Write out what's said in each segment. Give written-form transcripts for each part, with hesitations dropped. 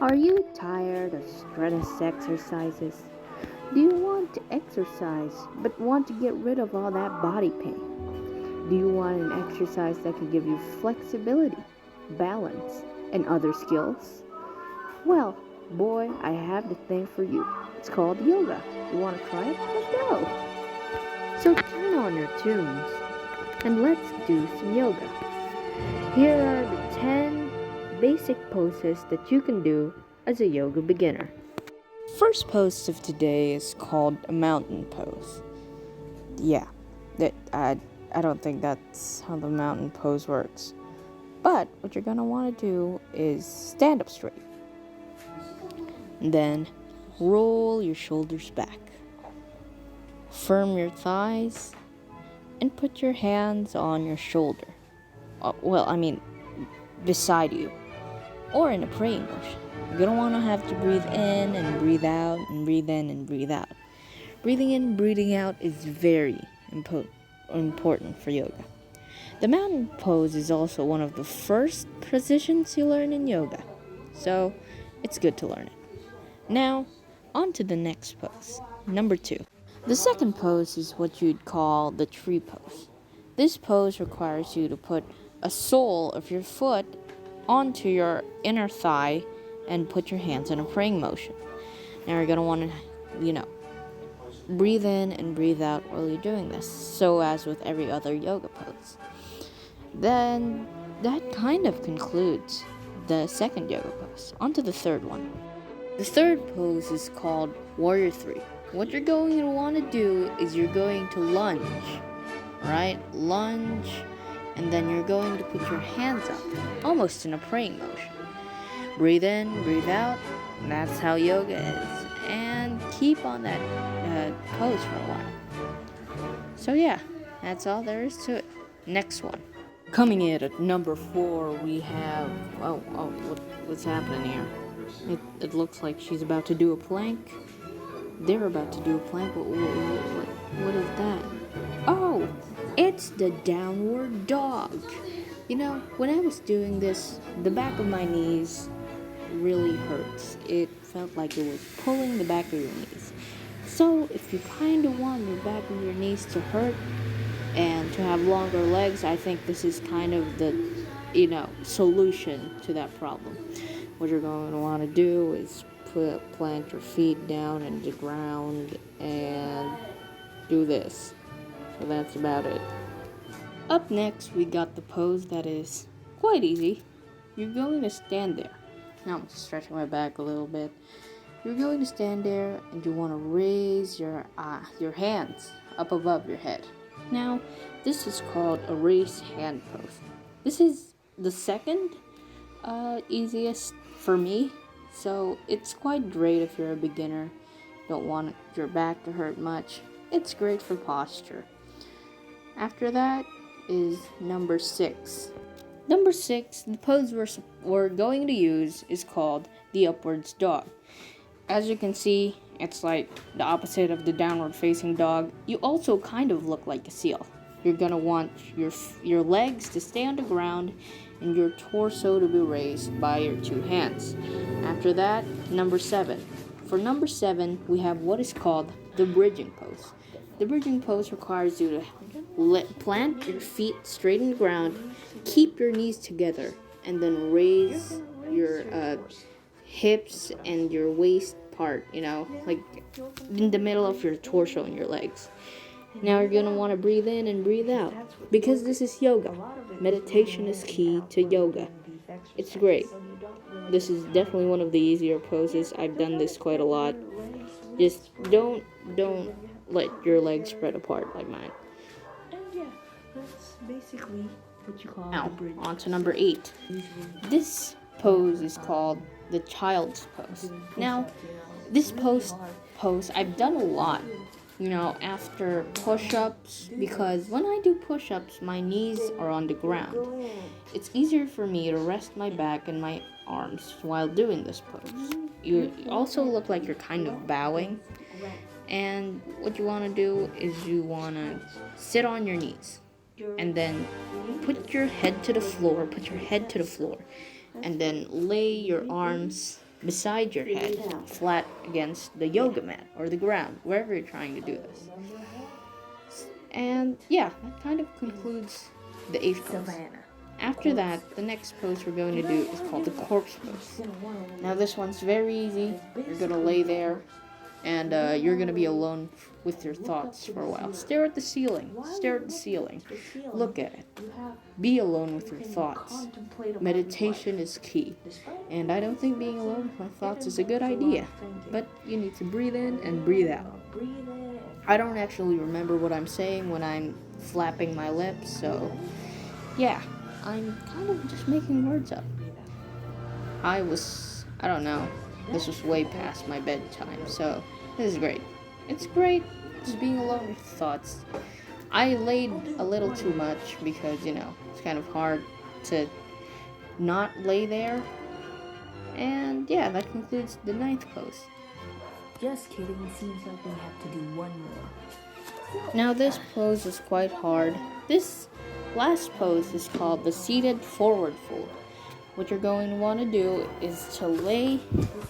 Are you tired of strenuous exercises? Do you want to exercise but want to get rid of all that body pain? Do you want an exercise that can give you flexibility, balance, and other skills? Well, boy, I have the thing for you. It's called yoga. You want to try it? Let's go. So turn on your tunes and let's do some yoga. Here are the 10 basic poses that you can do as a yoga beginner. First pose of today is called a mountain pose. Yeah, that I don't think that's how the mountain pose works. But what you're gonna want to do is stand up straight. Then roll your shoulders back. Firm your thighs and put your hands on your shoulder. Beside you, or in a praying motion. You're gonna want to have to breathe in and breathe out and breathe in and breathe out. Breathing in, breathing out is very important for yoga. The mountain pose is also one of the first positions you learn in yoga, so it's good to learn it. Now, on to the next pose, number 2. The second pose is what you'd call the tree pose. This pose requires you to put a sole of your foot onto your inner thigh and put your hands in a praying motion. Now you're going to want to, breathe in and breathe out while you're doing this, so as with every other yoga pose. Then that kind of concludes the second yoga pose. On to the third one. The third pose is called Warrior 3. What you're going to want to do is you're going to lunge, right? Lunge, and then you're going to put your hands up, almost in a praying motion. Breathe in, breathe out, and that's how yoga is. And keep on that pose for a while. So yeah, that's all there is to it. Next one. Coming in at number 4, we have, what's happening here? It looks like she's about to do a plank. They're about to do a plank. What is that? Oh, it's the downward dog. When I was doing this, the back of my knees really hurts. It felt like it was pulling the back of your knees. So if you kind of want the back of your knees to hurt and to have longer legs, I think this is kind of the, solution to that problem. What you're going to want to do is plant your feet down in the ground and do this. So that's about it. Up next, we got the pose that is quite easy. You're going to stand there. Now I'm stretching my back a little bit. You're going to stand there and you want to raise your hands up above your head. Now, this is called a raised hand pose. This is the second easiest for me, so it's quite great if you're a beginner, don't want your back to hurt much. It's great for posture. After that is number 6. Number 6, the pose we're going to use is called the upwards dog. As you can see, it's like the opposite of the downward facing dog. You also kind of look like a seal. You're going to want your legs to stay on the ground and your torso to be raised by your 2 hands. After that, number 7. For number 7, we have what is called the bridging pose. The bridging pose requires you to plant your feet straight in the ground, keep your knees together, and then raise your hips and your waist part, like in the middle of your torso and your legs. Now you're going to want to breathe in and breathe out, because this is yoga. Meditation is key to yoga. It's great. This is definitely one of the easier poses. I've done this quite a lot. Just don't let your legs spread apart like mine. And yeah, that's basically what you call Now, the bridge. on to number 8. This pose is called the child's pose. Now, this pose I've done a lot, after push-ups, because when I do push-ups, my knees are on the ground. It's easier for me to rest my back and my arms while doing this pose. You also look like you're kind of bowing, and what you want to do is you want to sit on your knees and then put your head to the floor, and then lay your arms beside your head, flat against the yoga mat or the ground, wherever you're trying to do this. And yeah, that kind of concludes the 8th pose. After that, the next pose we're going to do is called the corpse pose. Now this one's very easy. You're going to lay there, and you're going to be alone with your thoughts for a while. Stare at the ceiling. Stare at the ceiling. Look at it. Be alone with your thoughts. Meditation is key. And I don't think being alone with my thoughts is a good idea. But you need to breathe in and breathe out. I don't actually remember what I'm saying when I'm flapping my lips, so yeah, I'm kind of just making words up. I don't know, this was way past my bedtime, so this is great. It's great just being alone with thoughts. I laid a little too much because, it's kind of hard to not lay there. And yeah, that concludes the 9th pose. Just kidding, it seems like we have to do one more. Now this pose is quite hard. This last pose is called the seated forward fold. What you're going to want to do is to lay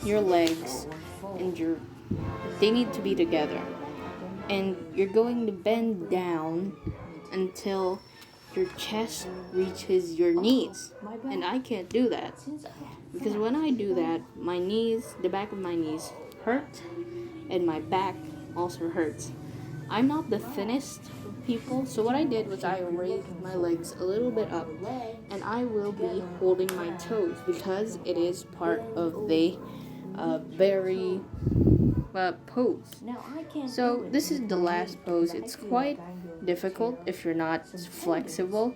your legs and they need to be together. And you're going to bend down until your chest reaches your knees. And I can't do that because when I do that, the back of my knees hurt and my back also hurts. I'm not the thinnest of people, so what I did was I raised my legs a little bit up, and I will be holding my toes because it is part of the very pose. So this is the last pose. It's quite difficult if you're not flexible.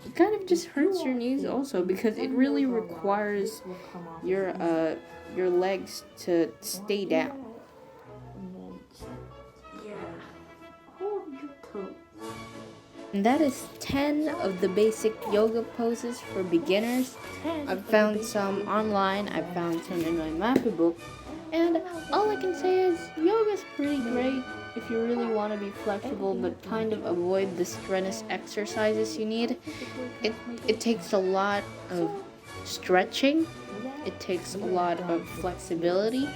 It kind of just hurts your knees also because it really requires your legs to stay down. And that is 10 of the basic yoga poses for beginners. I've found some online, I've found some in my mappy book, and all I can say is yoga's pretty great if you really want to be flexible but kind of avoid the strenuous exercises you need. It takes a lot of stretching, it takes a lot of flexibility,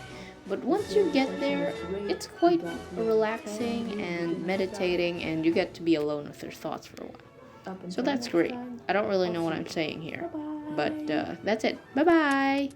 but once you get there, it's quite relaxing and meditating, and you get to be alone with your thoughts for a while. So that's great. I don't really know what I'm saying here, but that's it. Bye-bye!